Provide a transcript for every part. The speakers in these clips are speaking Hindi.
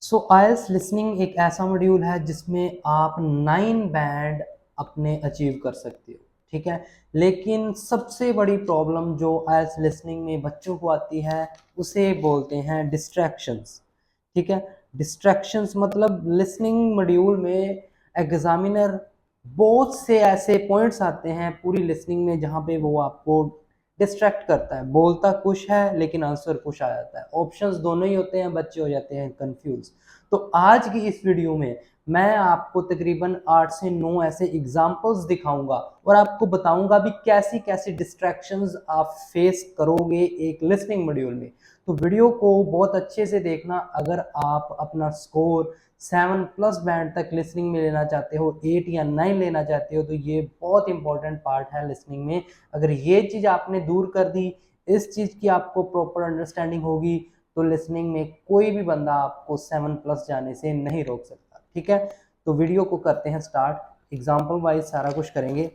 सो आइल्स लिसनिंग एक ऐसा मॉड्यूल है जिसमें आप 9 बैंड अपने अचीव कर सकते हो, ठीक है। लेकिन सबसे बड़ी प्रॉब्लम जो आइल्स लिसनिंग में बच्चों को आती है उसे बोलते हैं डिस्ट्रैक्शंस, ठीक है। डिस्ट्रैक्शंस मतलब लिसनिंग मॉड्यूल में एग्जामिनर बहुत से ऐसे पॉइंट्स आते हैं पूरी लिसनिंग में जहाँ पे वो आपको डिस्ट्रैक्ट करता है, बोलता कुछ है लेकिन आंसर कुछ आ जाता है, ऑप्शंस दोनों ही होते हैं, बच्चे हो जाते हैं कंफ्यूज। तो आज की इस वीडियो में मैं आपको तकरीबन 8 से 9 ऐसे एग्जांपल्स दिखाऊंगा और आपको बताऊंगा भी कैसी कैसी डिस्ट्रैक्शंस आप फेस करोगे एक लिसनिंग मॉड्यूल में। तो वीडियो को बहुत अच्छे से देखना। अगर आप अपना स्कोर 7+ बैंड तक लिसनिंग में लेना चाहते हो, 8 या 9 लेना चाहते हो, तो ये बहुत इंपॉर्टेंट पार्ट है लिसनिंग में। अगर ये चीज आपने दूर कर दी, इस चीज की आपको प्रॉपर अंडरस्टैंडिंग होगी, तो लिसनिंग में कोई भी बंदा आपको 7+ जाने से नहीं रोक सकता, ठीक है। तो वीडियो को करते हैं स्टार्ट, एग्जाम्पल वाइज सारा कुछ करेंगे।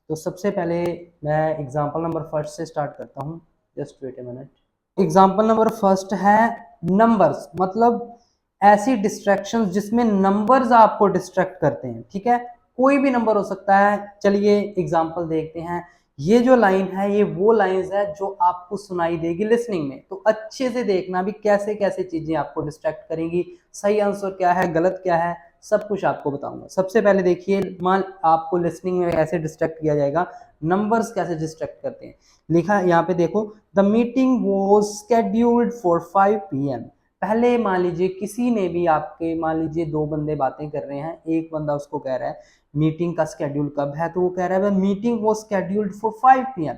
तो सबसे पहले मैं एग्जाम्पल नंबर फर्स्ट से स्टार्ट करता हूँ, just wait a minute. Example number first है नंबर्स, मतलब ऐसी डिस्ट्रैक्शंस जिसमें नंबर्स आपको डिस्ट्रैक्ट करते हैं, ठीक है। कोई भी नंबर हो सकता है। चलिए एग्जाम्पल देखते हैं। ये जो लाइन है ये वो लाइंस है जो आपको सुनाई देगी लिसनिंग में, तो अच्छे से देखना भी कैसे कैसे चीजें आपको डिस्ट्रैक्ट करेंगी, सही आंसर क्या है, गलत क्या है, सब कुछ आपको बताऊंगा। सबसे पहले देखिए, मान आपको लिसनिंग में ऐसे डिस्ट्रैक्ट किया जाएगा, नंबर्स कैसे डिस्ट्रैक्ट करते हैं। लिखा यहाँ पे देखो, the meeting was scheduled for 5 PM। पहले मान लीजिए किसी ने भी आपके, मान लीजिए दो बंदे बातें कर रहे हैं, एक बंदा उसको कह रहा है मीटिंग का स्केड्यूल कब है, तो वो कह रहा है मीटिंग वो स्केड्यूल्ड फॉर 5 PM।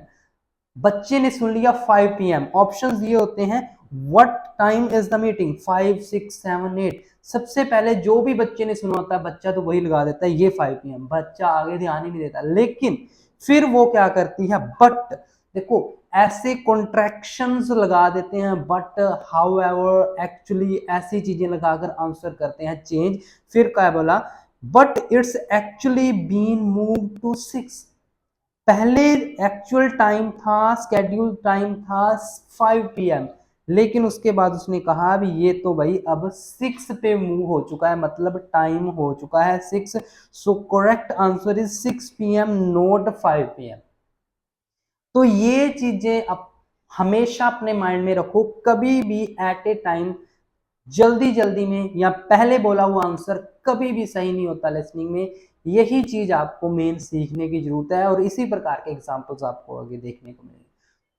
बच्चे ने सुन लिया 5 PM। ऑप्शंस ये होते हैं, what time is the meeting, 5, 6, 7, 8। सबसे पहले जो भी बच्चे ने सुना होता है बच्चा तो वही लगा देता है, ये 5 PM। बच्चा आगे ध्यान ही नहीं देता। लेकिन फिर वो क्या करती है, बट देखो ऐसे कॉन्ट्रैक्शंस लगा देते हैं, बट हाउएवर एक्चुअली ऐसी चीजें लगाकर आंसर करते हैं चेंज। फिर क्या बोला, but it's actually been move to 6। पहले एक्चुअल टाइम था, स्केड्यूल टाइम था 5 PM, लेकिन उसके बाद उसने कहा भी ये तो भाई अब 6 पे मूव हो चुका है, मतलब टाइम हो चुका है 6। So correct answer is 6 PM not 5 PM। तो ये चीजें आप हमेशा अपने माइंड में रखो, कभी भी एट ए टाइम जल्दी जल्दी में या पहले बोला हुआ आंसर कभी भी सही नहीं होता लिसनिंग में। यही चीज आपको मेन सीखने की जरूरत है और इसी प्रकार के एग्जांपल्स आपको आगे देखने को मिलेंगे।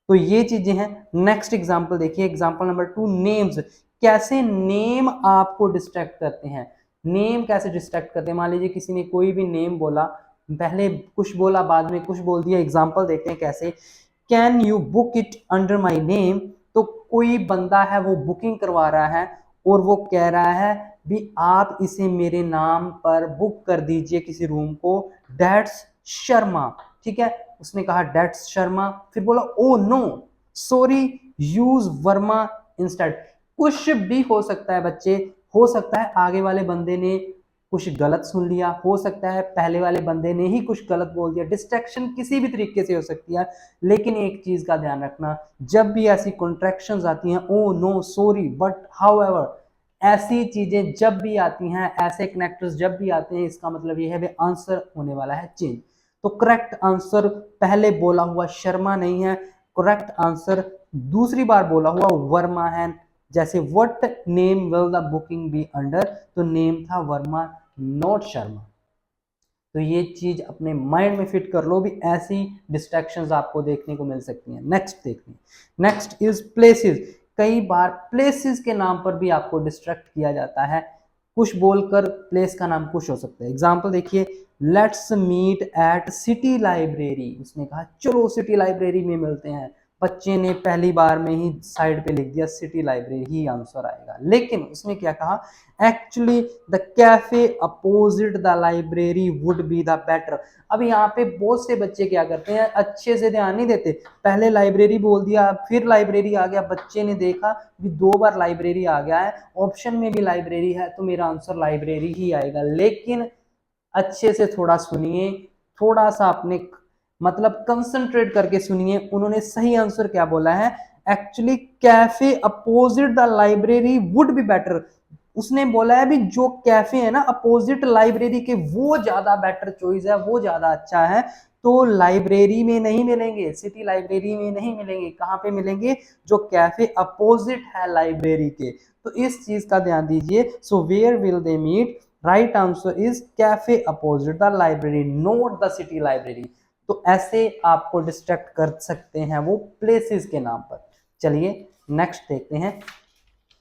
तो ये चीजें हैं। नेक्स्ट एग्जांपल देखिए, एग्जांपल नंबर 2, नेम्स। कैसे नेम आपको डिस्ट्रैक्ट करते हैं, नेम कैसे डिस्ट्रैक्ट करते हैं। मान लीजिए किसी ने कोई भी नेम बोला, पहले कुछ बोला बाद में कुछ बोल दिया। एग्जांपल देखते हैं कैसे। Can you book it under my name. तो कोई बंदा है वो बुकिंग करवा रहा है और वो कह रहा है भी आप इसे मेरे नाम पर बुक कर दीजिए किसी रूम को, दैट्स शर्मा, ठीक है। उसने कहा दैट्स शर्मा, फिर बोला oh no sorry use Verma instead. कुछ भी हो सकता है बच्चे, हो सकता है आगे वाले बंदे ने कुछ गलत सुन लिया, हो सकता है पहले वाले बंदे ने ही कुछ गलत बोल दिया। डिस्ट्रैक्शन किसी भी तरीके से हो सकती है, लेकिन एक चीज का ध्यान रखना, जब भी ऐसी कॉन्ट्रैक्शंस आती हैं, oh no sorry but however, ऐसी चीजें जब भी आती हैं, ऐसे कनेक्टर्स जब भी आते हैं, इसका मतलब ये है भी आंसर होने वाला है चेंज। तो करेक्ट आंसर पहले बोला हुआ शर्मा नहीं है, करेक्ट आंसर दूसरी बार बोला हुआ वर्मा है। जैसे what name will the booking be under, तो नेम था वर्मा नॉट शर्मा। तो ये चीज अपने माइंड में फिट कर लो भी, ऐसी डिस्ट्रैक्शंस आपको देखने को मिल सकती हैं। नेक्स्ट देखते हैं, नेक्स्ट इज प्लेसेस। कई बार प्लेसेस के नाम पर भी आपको डिस्ट्रैक्ट किया जाता है, कुछ बोलकर प्लेस का नाम कुछ हो सकता है। एग्जांपल देखिए, let's meet at city library. उसने कहा चलो सिटी लाइब्रेरी में मिलते हैं। बच्चे ने पहली बार में ही साइड पे लिख दिया सिटी लाइब्रेरी ही आंसर आएगा, लेकिन उसने क्या कहा, actually the cafe opposite the library would be the better. अब यहाँ पे बहुत से बच्चे क्या करते हैं, अच्छे से ध्यान नहीं देते, पहले लाइब्रेरी बोल दिया फिर लाइब्रेरी आ गया। बच्चे ने देखा कि 2 बार लाइब्रेरी आ गया है, ऑप्शन में भी लाइब्रेरी है, तो मेरा आंसर लाइब्रेरी ही आएगा। लेकिन अच्छे से थोड़ा सुनिए, थोड़ा सा अपने मतलब कंसंट्रेट करके सुनिए, उन्होंने सही आंसर क्या बोला है, actually cafe opposite the library would be better. उसने बोला है भी जो कैफे है ना अपोजिट लाइब्रेरी के वो ज्यादा बेटर चॉइस है, वो ज्यादा अच्छा है। तो लाइब्रेरी में नहीं मिलेंगे, सिटी लाइब्रेरी में नहीं मिलेंगे, कहाँ पे मिलेंगे? जो कैफे अपोजिट है लाइब्रेरी के। तो इस चीज का ध्यान दीजिए। So where will they meet, right answer is cafe opposite the library, not the city library. तो ऐसे आपको डिस्ट्रैक्ट कर सकते हैं वो प्लेसेस के नाम पर। चलिए नेक्स्ट देखते हैं।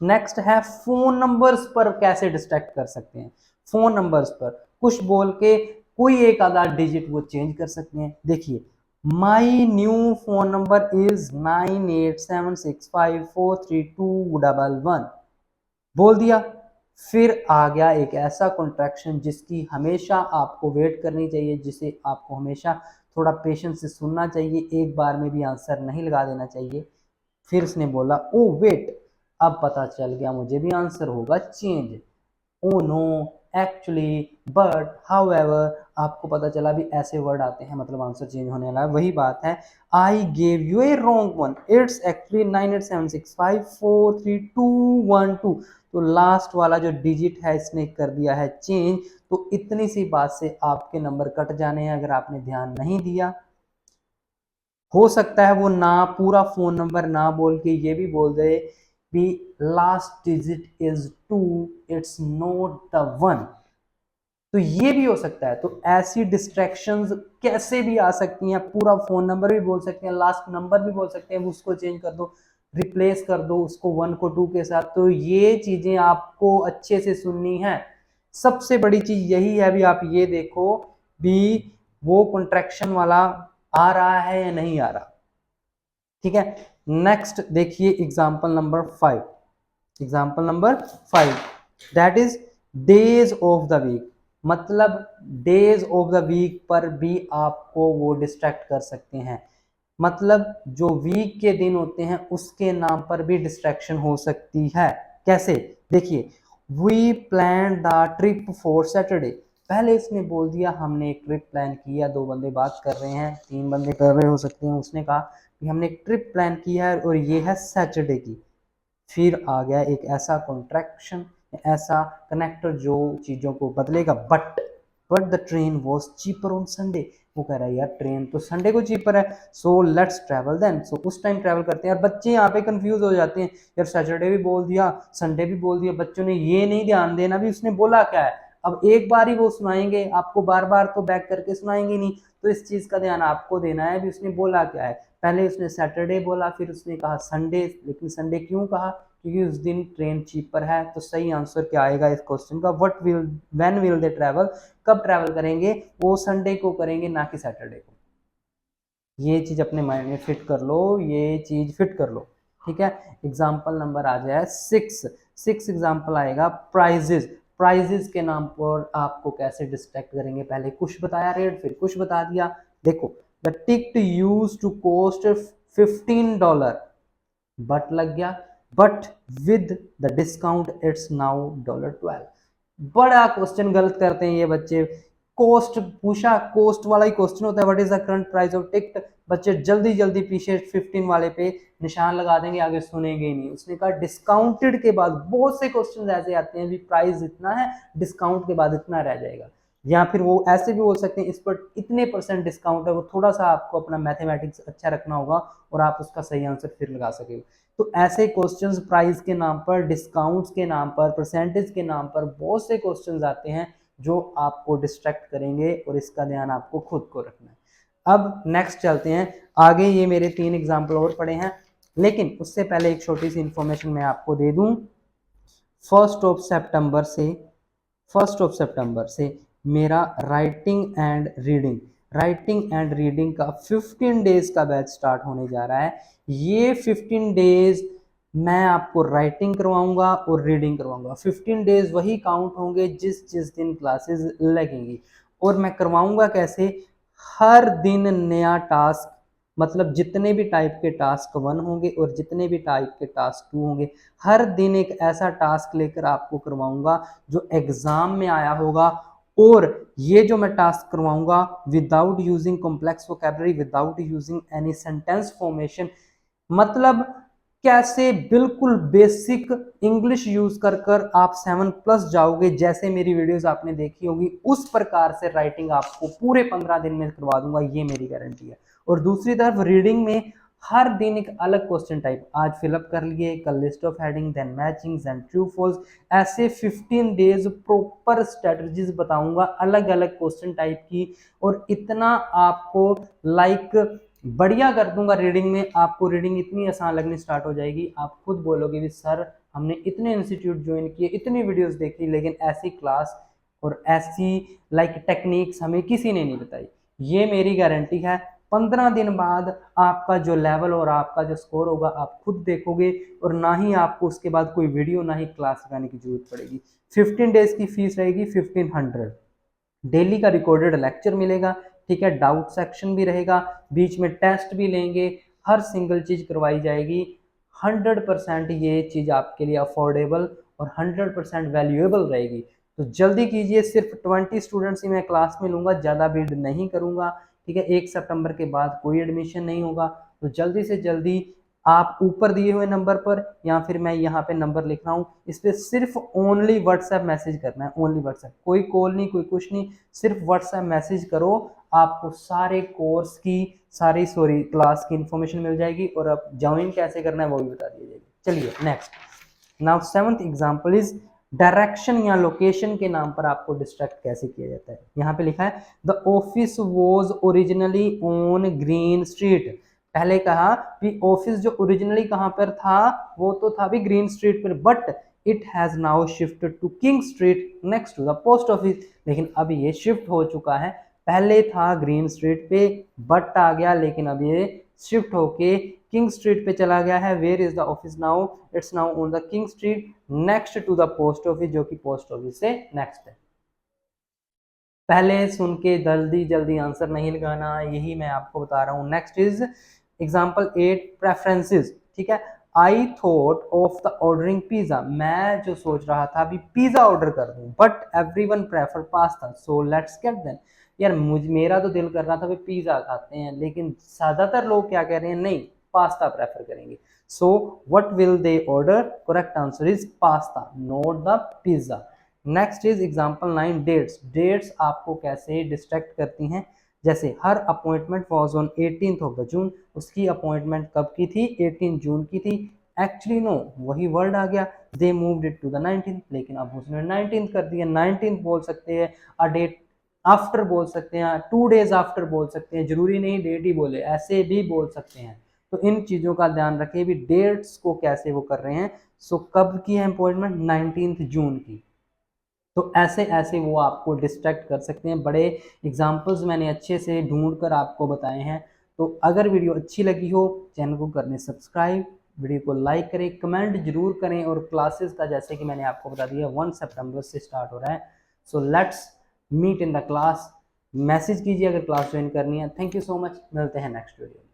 नेक्स्ट है फोन नंबर्स पर कैसे डिस्ट्रैक्ट कर सकते हैं। फोन नंबर्स पर कुछ बोल के कोई एक आधा डिजिट वो चेंज कर सकते हैं। देखिए, my new phone number is 9876543211 बोल दिया। फिर आ गया एक ऐसा कॉन्ट्रैक्शन जिसकी हमेशा आपको वेट करनी चाहिए, जिसे आपको हमेशा थोड़ा पेशेंस से सुनना चाहिए, एक बार में भी आंसर नहीं लगा देना चाहिए। फिर उसने बोला ओ वेट, अब पता चल गया मुझे भी आंसर होगा change. Oh no, actually, but, however, आपको पता चला भी ऐसे वर्ड आते हैं मतलब आंसर चेंज होने वाला है। वही बात है, I gave U A wrong one, it's actually 9876543212। तो लास्ट वाला जो डिजिट है इसने कर दिया है चेंज। तो इतनी सी बात से आपके नंबर कट जाने हैं अगर आपने ध्यान नहीं दिया। हो सकता है वो ना पूरा फोन नंबर ना बोल के ये भी बोल दे भी last digit is 2, it's not the 1। तो ये भी हो सकता है। तो ऐसी डिस्ट्रैक्शंस कैसे भी आ सकती हैं, पूरा फोन नंबर भी बोल सकते हैं, लास्ट नंबर भी बोल सकते हैं, उसको चेंज कर दो, रिप्लेस कर दो उसको 1 को 2 के साथ। तो ये चीजें आपको अच्छे से सुननी है। सबसे बड़ी चीज यही है भी, आप ये देखो भी वो कॉन्ट्रैक्शन वाला आ रहा है या नहीं आ रहा। ठीक है, नेक्स्ट देखिए example number 5। Example number 5, that is days of the week. मतलब डेज ऑफ द वीक पर भी आपको वो डिस्ट्रैक्ट कर सकते हैं। मतलब जो वीक के दिन होते हैं उसके नाम पर भी डिस्ट्रैक्शन हो सकती है। कैसे? देखिए, we plan the trip for Saturday. पहले इसने बोल दिया हमने एक ट्रिप प्लान किया, दो बंदे बात कर रहे हैं, तीन बंदे कर रहे हो सकते हैं। उसने कहा कि हमने एक ट्रिप प्लान किया है और ये है सैटरडे की। फिर आ गया एक ऐसा कॉन्ट्रैक्शन, ऐसा कनेक्टर जो चीज़ों को बदलेगा। But the train was cheaper on Sunday. वो कह रहा है यार ट्रेन तो संडे को चीपर है, सो लेट्स ट्रैवल देन। सो उस टाइम ट्रैवल करते हैं। और बच्चे यहाँ पे कंफ्यूज हो जाते हैं, यार सैटरडे भी बोल दिया, संडे भी बोल दिया। बच्चों ने ये नहीं ध्यान देना भी उसने बोला क्या है। अब एक बार ही वो सुनाएंगे आपको, बार बार तो बैक करके सुनाएंगे नहीं। तो इस चीज़ का ध्यान आपको देना है भी उसने बोला क्या है। पहले उसने सैटरडे बोला, फिर उसने कहा संडे। लेकिन संडे क्यों कहा? क्योंकि उस दिन ट्रेन चीपर है। तो सही आंसर क्या आएगा इस क्वेश्चन का? व्हेन विल दे ट्रैवल, कब ट्रैवल करेंगे? वो संडे को करेंगे, ना कि सैटरडे को। ये चीज अपने माइंड में फिट कर लो, ये चीज फिट कर लो। ठीक है, एग्जाम्पल नंबर आ जाए 6 एग्जाम्पल आएगा प्राइजेस। प्राइजेस के नाम पर आपको कैसे डिस्ट्रैक्ट करेंगे? पहले कुछ बताया रेट, फिर कुछ बता दिया। देखो, the ticket used to cost $15, but लग गया, but with the discount it's now $12। बड़ा क्वेश्चन गलत करते हैं ये बच्चे। कॉस्ट पूछा, कॉस्ट वाला ही क्वेश्चन होता है, what is the current price of ticket. बच्चे जल्दी जल्दी पीछे 15 वाले पे निशान लगा देंगे, आगे सुनेंगे ही नहीं। उसने कहा डिस्काउंटेड के बाद। बहुत से क्वेश्चन ऐसे आते हैं भी प्राइस इतना है, डिस्काउंट के बाद इतना रह जाएगा। या फिर वो ऐसे भी बोल सकते हैं इस पर इतने % डिस्काउंट है। वो थोड़ा सा आपको अपना मैथमेटिक्स अच्छा रखना होगा और आप उसका सही आंसर फिर लगा सकेंगे। तो ऐसे क्वेश्चंस प्राइस के नाम पर, डिस्काउंट्स के नाम पर, परसेंटेज के नाम पर बहुत से क्वेश्चंस आते हैं जो आपको डिस्ट्रैक्ट करेंगे और इसका ध्यान आपको खुद को रखना है। अब नेक्स्ट चलते हैं आगे। ये मेरे 3 एग्जाम्पल और पड़े हैं, लेकिन उससे पहले एक छोटी सी इंफॉर्मेशन मैं आपको दे दूं। 1 मेरा राइटिंग एंड रीडिंग का 15 डेज का बैच स्टार्ट होने जा रहा है। ये 15 डेज मैं आपको राइटिंग करवाऊंगा और रीडिंग करवाऊंगा। 15 डेज वही काउंट होंगे जिस जिस दिन क्लासेस लगेंगी। और मैं करवाऊंगा कैसे? हर दिन नया टास्क, मतलब जितने भी टाइप के टास्क 1 होंगे और जितने भी टाइप के टास्क 2 होंगे, हर दिन एक ऐसा टास्क लेकर आपको करवाऊंगा जो एग्जाम में आया होगा। और ये जो मैं टास्क करवाऊंगा without using complex vocabulary, without using any sentence formation. मतलब कैसे बिल्कुल बेसिक इंग्लिश यूज कर कर आप 7+ जाओगे, जैसे मेरी वीडियोस आपने देखी होगी उस प्रकार से राइटिंग आपको पूरे 15 दिन में करवा दूंगा, ये मेरी गारंटी है। और दूसरी तरफ रीडिंग में हर दिन एक अलग क्वेश्चन टाइप, आज फिलअप कर लिए, कल list of heading, then matching, then true false, ऐसे 15 डेज प्रॉपर स्ट्रेटजीज बताऊंगा अलग अलग क्वेश्चन टाइप की। और इतना आपको लाइक बढ़िया कर दूंगा रीडिंग में, आपको रीडिंग इतनी आसान लगनी स्टार्ट हो जाएगी, आप खुद बोलोगे भी सर हमने इतने इंस्टीट्यूट ज्वाइन किए, इतनी वीडियोस देखी, लेकिन ऐसी क्लास और ऐसी लाइक टेक्निक्स हमें किसी ने नहीं बताई। ये मेरी गारंटी है। 15 दिन बाद आपका जो लेवल और आपका जो स्कोर होगा आप खुद देखोगे, और ना ही आपको उसके बाद कोई वीडियो ना ही क्लास लगाने की जरूरत पड़ेगी। 15 डेज की फीस रहेगी 1500। डेली का रिकॉर्डेड लेक्चर मिलेगा, ठीक है, डाउट सेक्शन भी रहेगा, बीच में टेस्ट भी लेंगे, हर सिंगल चीज करवाई जाएगी। 100% ये चीज आपके लिए अफोर्डेबल और 100% वैल्यूएबल रहेगी। तो जल्दी कीजिए, सिर्फ 20 स्टूडेंट्स ही मैं क्लास में लूंगा, ज़्यादा बिल्ड नहीं करूंगा, ठीक है। 1 सितंबर के बाद कोई एडमिशन नहीं होगा। तो जल्दी से जल्दी आप ऊपर दिए हुए नंबर पर, या फिर मैं यहाँ पे नंबर लिख रहा हूँ, इस पर सिर्फ ओनली व्हाट्सएप मैसेज करना है, ओनली व्हाट्सएप, कोई कॉल नहीं, कोई कुछ नहीं, सिर्फ व्हाट्सएप मैसेज करो, आपको सारे कोर्स की सॉरी क्लास की इंफॉर्मेशन मिल जाएगी, और अब ज्वाइन कैसे करना है वो भी बता दी जाएगी। चलिए next, now 7th example is direction या लोकेशन के नाम पर आपको डिस्ट्रैक्ट कैसे किया जाता है। यहाँ पे लिखा है the office was originally on green street. पहले कहा कि ऑफिस जो ओरिजिनली कहाँ पर था, वो तो था भी ग्रीन स्ट्रीट पर, but it has now shifted to King Street next to the post office. लेकिन अब ये शिफ्ट हो चुका है, पहले था ग्रीन स्ट्रीट पे बट आ गया, लेकिन अब ये शिफ्ट होके किंग स्ट्रीट पे चला गया है। Where is the office now, it's now on the King Street next to the post office, जो कि पोस्ट ऑफिस से नेक्स्ट है। पहले सुन के जल्दी जल्दी आंसर नहीं लगाना, यही मैं आपको बता रहा हूँ। नेक्स्ट इज एग्जाम्पल 8 प्रेफरेंसेस, ठीक है। I thought of the ordering pizza, मैं जो सोच रहा था अभी पिज्जा ऑर्डर कर दूं, but everyone prefer pasta, so let's get then. यार मेरा तो दिल कर रहा था भाई पिज्जा खाते हैं, लेकिन ज्यादातर लोग क्या कह रहे हैं, नहीं पास्ता प्रेफर करेंगे। So what will they order, correct answer is pasta, not the pizza. Next is example 9 dates. Dates आपको कैसे डिस्ट्रैक्ट करती हैं, जैसे हर appointment was on 18th of the June, उसकी अपॉइंटमेंट कब की थी, 18 जून की थी। एक्चुअली नो, वही वर्ड आ गया, they moved it to the 19th, लेकिन अब उसने 19th कर दिया। 19th बोल सकते हैं, अ डेट आफ्टर बोल सकते हैं, 2 days आफ्टर बोल सकते हैं, जरूरी नहीं डेट ही बोले, ऐसे भी बोल सकते हैं। तो इन चीजों का ध्यान रखें भी डेट्स को कैसे वो कर रहे हैं। सो कब की है अपॉइंटमेंट, 19th जून की। तो ऐसे ऐसे वो आपको डिस्ट्रैक्ट कर सकते हैं। बड़े एग्जाम्पल्स मैंने अच्छे से ढूंढ कर आपको बताए हैं। तो अगर वीडियो अच्छी लगी हो, चैनल को करने सब्सक्राइब, वीडियो को लाइक करें, कमेंट जरूर करें, और क्लासेस का जैसे कि मैंने आपको बता दिया 1 सितंबर से स्टार्ट हो रहा है। So let's meet in the class. Message कीजिए अगर क्लास ज्वाइन करनी है। थैंक यू सो मच, मिलते हैं नेक्स्ट वीडियो में।